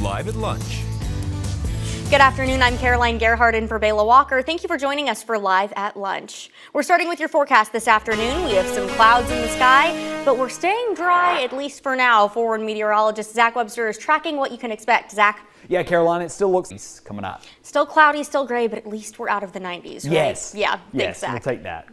Live at Lunch. Good afternoon, I'm Caroline Gerhardt in for Bayla Walker. Thank you for joining us for Live at Lunch. We're starting with your forecast this afternoon. We have some clouds in the sky, but we're staying dry, at least for now. Forward meteorologist Zach Webster is tracking what you can expect. Zach? Yeah, Caroline, it still looks coming up. Still cloudy, still gray, but at least we're out of the 90s, right? Yes. Yeah, yes, thanks, Zach. We'll take that.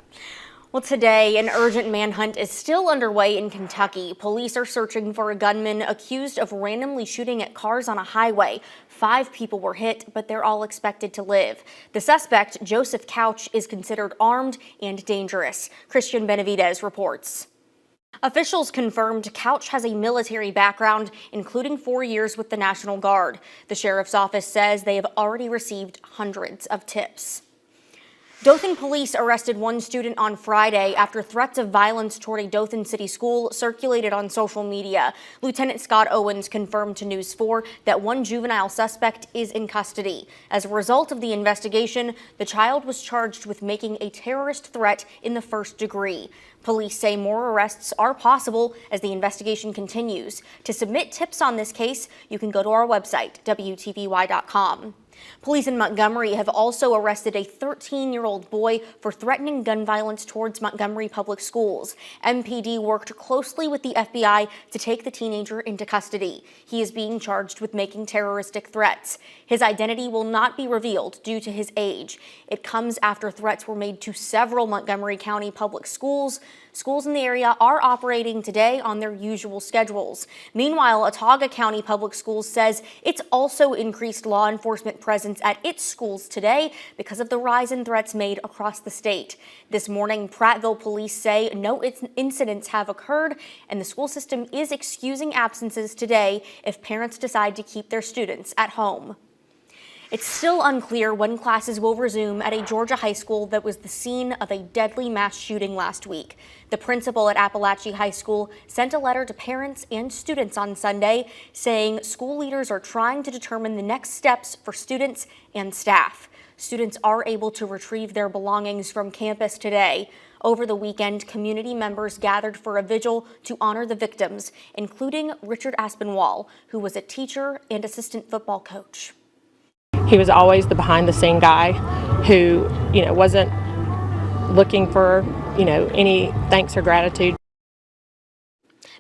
Well, today, an urgent manhunt is still underway in Kentucky. Police are searching for a gunman accused of randomly shooting at cars on a highway. 5 people were hit, but they're all expected to live. The suspect, Joseph Couch, is considered armed and dangerous. Christian Benavidez reports. Officials confirmed Couch has a military background, including 4 years with the National Guard. The sheriff's office says they have already received hundreds of tips. Dothan police arrested one student on Friday after threats of violence toward a Dothan City school circulated on social media. Lieutenant Scott Owens confirmed to News 4 that one juvenile suspect is in custody. As a result of the investigation, the child was charged with making a terrorist threat in the first degree. Police say more arrests are possible as the investigation continues. To submit tips on this case, you can go to our website, WTVY.com. Police in Montgomery have also arrested a 13-year-old boy for threatening gun violence towards Montgomery Public Schools. MPD worked closely with the FBI to take the teenager into custody. He is being charged with making terroristic threats. His identity will not be revealed due to his age. It comes after threats were made to several Montgomery County public schools. Schools in the area are operating today on their usual schedules. Meanwhile, Autauga County Public Schools says it's also increased law enforcement presence at its schools today because of the rise in threats made across the state. This morning, Prattville police say no incidents have occurred, and the school system is excusing absences today if parents decide to keep their students at home. It's still unclear when classes will resume at a Georgia high school that was the scene of a deadly mass shooting last week. The principal at Appalachia High School sent a letter to parents and students on Sunday saying school leaders are trying to determine the next steps for students and staff. Students are able to retrieve their belongings from campus today. Over the weekend, community members gathered for a vigil to honor the victims, including Richard Aspinwall, who was a teacher and assistant football coach. He was always the behind-the-scene guy who, wasn't looking for, any thanks or gratitude.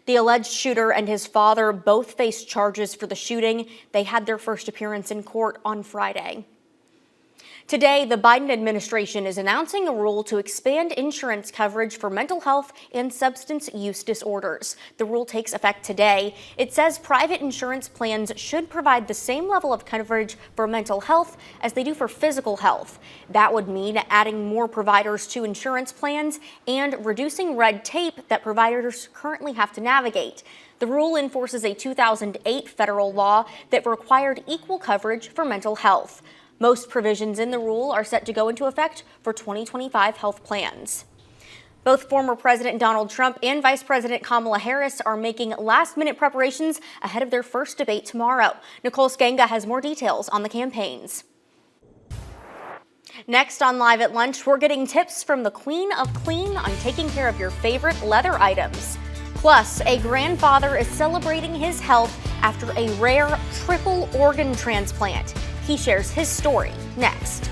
The alleged shooter and his father both faced charges for the shooting. They had their first appearance in court on Friday. Today, the Biden administration is announcing a rule to expand insurance coverage for mental health and substance use disorders. The rule takes effect today. It says private insurance plans should provide the same level of coverage for mental health as they do for physical health. That would mean adding more providers to insurance plans and reducing red tape that providers currently have to navigate. The rule enforces a 2008 federal law that required equal coverage for mental health. Most provisions in the rule are set to go into effect for 2025 health plans. Both former President Donald Trump and Vice President Kamala Harris are making last-minute preparations ahead of their first debate tomorrow. Nicole Skenga has more details on the campaigns. Next on Live at Lunch, we're getting tips from the Queen of Clean on taking care of your favorite leather items. Plus, a grandfather is celebrating his health after a rare triple organ transplant. He shares his story next.